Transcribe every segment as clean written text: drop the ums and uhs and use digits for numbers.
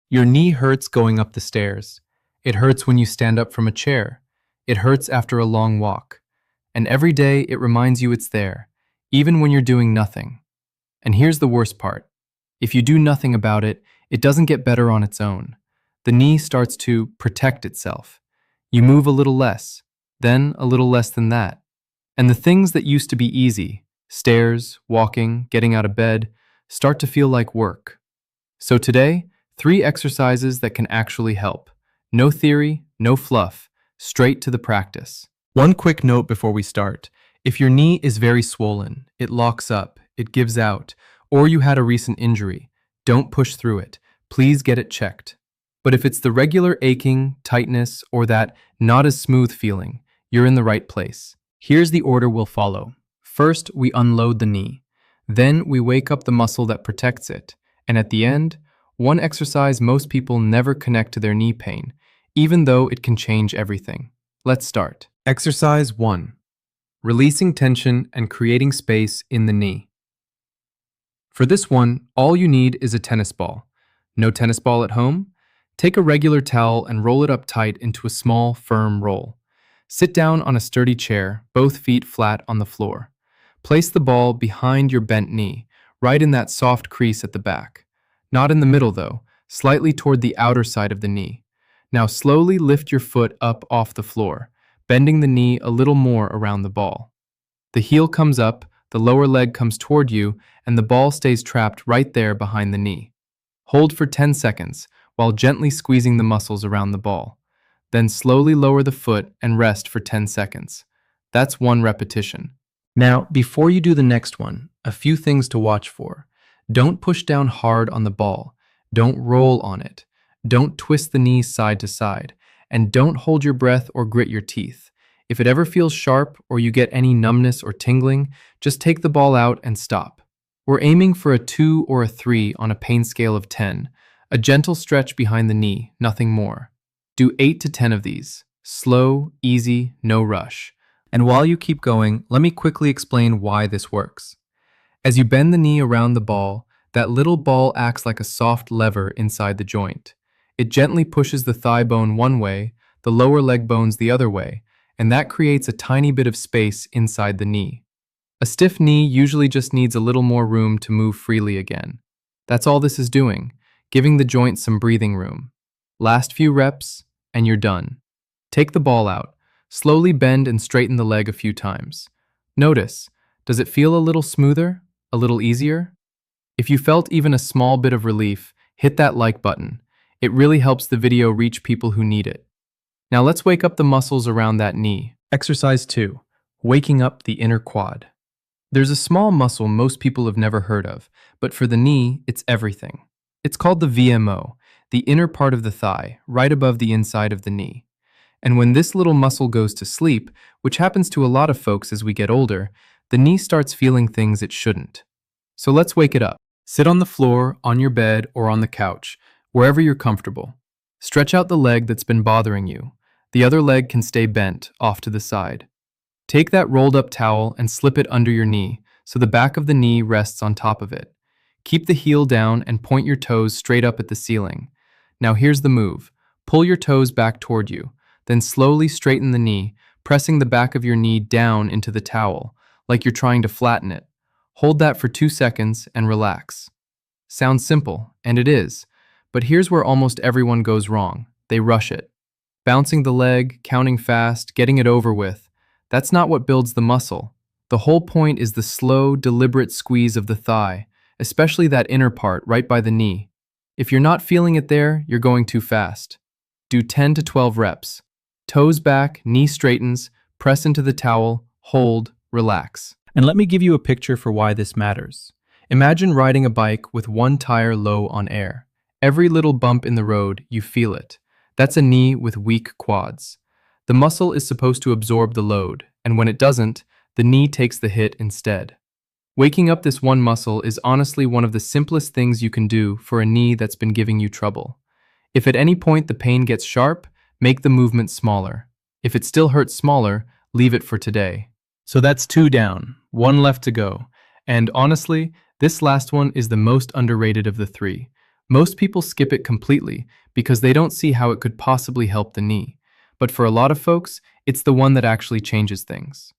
Your knee hurts going up the stairs. It hurts when you stand up from a chair. It hurts after a long walk. And every day it reminds you it's there, even when you're doing nothing. And here's the worst part. If you do nothing about it, it doesn't get better on its own. The knee starts to protect itself. You move a little less, then a little less than that. And the things that used to be easy, stairs, walking, getting out of bed, start to feel like work. So today, 3 exercises that can actually help. No theory, no fluff, straight to the practice. One quick note before we start. If your knee is very swollen, it locks up, it gives out, or you had a recent injury, don't push through it. Please get it checked. But if it's the regular aching, tightness, or that not as smooth feeling, you're in the right place. Here's the order we'll follow. First, we unload the knee. Then we wake up the muscle that protects it. And at the end, one exercise most people never connect to their knee pain, even though it can change everything. Let's start. Exercise 1. Releasing tension and creating space in the knee. For this one, all you need is a tennis ball. No tennis ball at home? Take a regular towel and roll it up tight into a small, firm roll. Sit down on a sturdy chair, both feet flat on the floor. Place the ball behind your bent knee, right in that soft crease at the back. Not in the middle though, slightly toward the outer side of the knee. Now slowly lift your foot up off the floor, bending the knee a little more around the ball. The heel comes up, the lower leg comes toward you, and the ball stays trapped right there behind the knee. Hold for 10 seconds while gently squeezing the muscles around the ball. Then slowly lower the foot and rest for 10 seconds. That's 1 repetition. Now, before you do the next one, a few things to watch for. Don't push down hard on the ball. Don't roll on it. Don't twist the knee side to side. And don't hold your breath or grit your teeth. If it ever feels sharp or you get any numbness or tingling, just take the ball out and stop. We're aiming for a 2 or a 3 on a pain scale of 10. A gentle stretch behind the knee, nothing more. Do 8 to 10 of these. Slow, easy, no rush. And while you keep going, let me quickly explain why this works. As you bend the knee around the ball, that little ball acts like a soft lever inside the joint. It gently pushes the thigh bone one way, the lower leg bones the other way, and that creates a tiny bit of space inside the knee. A stiff knee usually just needs a little more room to move freely again. That's all this is doing, giving the joint some breathing room. Last few reps, and you're done. Take the ball out. Slowly bend and straighten the leg a few times. Notice, does it feel a little smoother? A little easier? If you felt even a small bit of relief, hit that like button. It really helps the video reach people who need it. Now let's wake up the muscles around that knee. Exercise 2. Waking up the inner quad. There's a small muscle most people have never heard of, but for the knee, it's everything. It's called the VMO, the inner part of the thigh, right above the inside of the knee. And when this little muscle goes to sleep, which happens to a lot of folks as we get older, the knee starts feeling things it shouldn't. So let's wake it up. Sit on the floor, on your bed, or on the couch, wherever you're comfortable. Stretch out the leg that's been bothering you. The other leg can stay bent, off to the side. Take that rolled up towel and slip it under your knee, so the back of the knee rests on top of it. Keep the heel down and point your toes straight up at the ceiling. Now here's the move. Pull your toes back toward you, then slowly straighten the knee, pressing the back of your knee down into the towel, like you're trying to flatten it. Hold that for 2 seconds and relax. Sounds simple, and it is, but here's where almost everyone goes wrong. They rush it. Bouncing the leg, counting fast, getting it over with. That's not what builds the muscle. The whole point is the slow, deliberate squeeze of the thigh, especially that inner part right by the knee. If you're not feeling it there, you're going too fast. Do 10 to 12 reps. Toes back, knee straightens, press into the towel, hold, relax. And let me give you a picture for why this matters. Imagine riding a bike with one tire low on air. Every little bump in the road, you feel it. That's a knee with weak quads. The muscle is supposed to absorb the load, and when it doesn't, the knee takes the hit instead. Waking up this one muscle is honestly one of the simplest things you can do for a knee that's been giving you trouble. If at any point the pain gets sharp, make the movement smaller. If it still hurts smaller, leave it for today. So that's 2 down, 1 left to go. And honestly, this last one is the most underrated of the 3. Most people skip it completely because they don't see how it could possibly help the knee. But for a lot of folks, it's the one that actually changes things.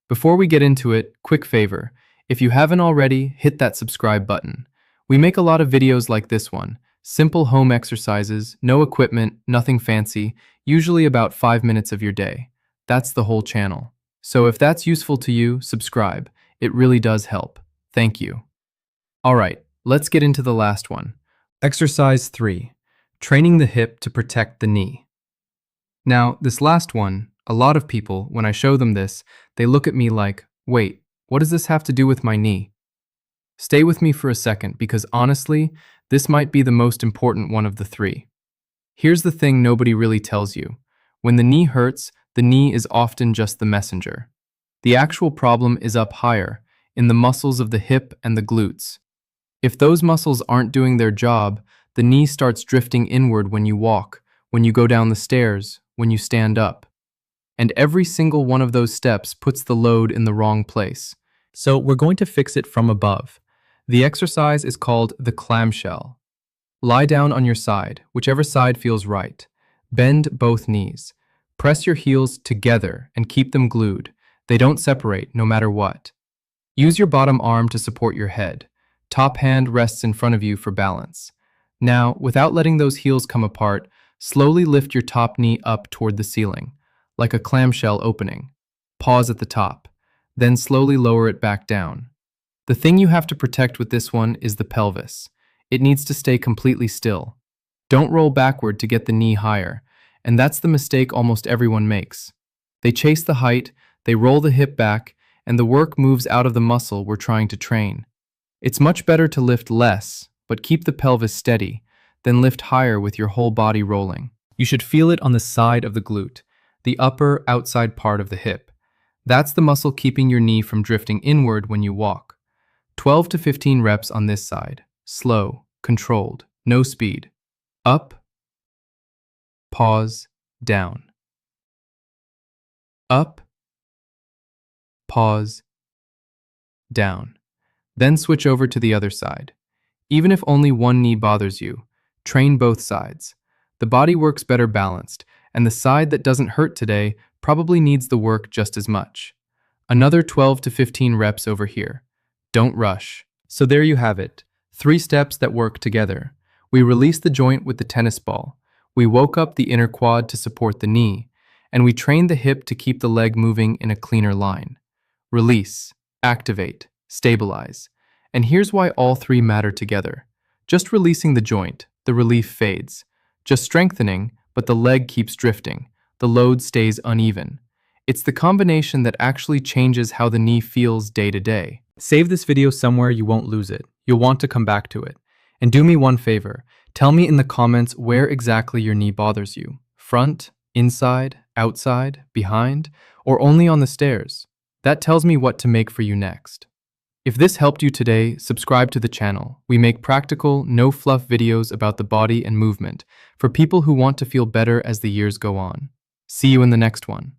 Before we get into it, quick favor. If you haven't already, hit that subscribe button. We make a lot of videos like this one. Simple home exercises, no equipment, nothing fancy, usually about 5 minutes of your day. That's the whole channel. So if that's useful to you, subscribe. It really does help. Thank you. Alright, let's get into the last one. Exercise 3. Training the hip to protect the knee. Now, this last one, a lot of people, when I show them this, they look at me like, wait, what does this have to do with my knee? Stay with me for a second because honestly, this might be the most important one of the three. Here's the thing nobody really tells you. When the knee hurts, the knee is often just the messenger. The actual problem is up higher, in the muscles of the hip and the glutes. If those muscles aren't doing their job, the knee starts drifting inward when you walk, when you go down the stairs, when you stand up. And every single one of those steps puts the load in the wrong place. So we're going to fix it from above. The exercise is called the clamshell. Lie down on your side, whichever side feels right. Bend both knees. Press your heels together and keep them glued. They don't separate no matter what. Use your bottom arm to support your head. Top hand rests in front of you for balance. Now, without letting those heels come apart, slowly lift your top knee up toward the ceiling, like a clamshell opening. Pause at the top, then slowly lower it back down. The thing you have to protect with this one is the pelvis. It needs to stay completely still. Don't roll backward to get the knee higher, and that's the mistake almost everyone makes. They chase the height, they roll the hip back, and the work moves out of the muscle we're trying to train. It's much better to lift less, but keep the pelvis steady, then lift higher with your whole body rolling. You should feel it on the side of the glute, the upper outside part of the hip. That's the muscle keeping your knee from drifting inward when you walk. 12 to 15 reps on this side. Slow, controlled, no speed. Up, pause, down. Up, pause, down. Then switch over to the other side. Even if only one knee bothers you, train both sides. The body works better balanced, and the side that doesn't hurt today probably needs the work just as much. Another 12 to 15 reps over here. Don't rush. So there you have it. 3 steps that work together. We released the joint with the tennis ball. We woke up the inner quad to support the knee, and we trained the hip to keep the leg moving in a cleaner line. Release, activate, stabilize. And here's why all 3 matter together. Just releasing the joint, the relief fades. Just strengthening, but the leg keeps drifting. The load stays uneven. It's the combination that actually changes how the knee feels day to day. Save this video somewhere you won't lose it. You'll want to come back to it. And do me one favor. Tell me in the comments where exactly your knee bothers you. Front, inside, outside, behind, or only on the stairs. That tells me what to make for you next. If this helped you today, subscribe to the channel. We make practical, no-fluff videos about the body and movement for people who want to feel better as the years go on. See you in the next one.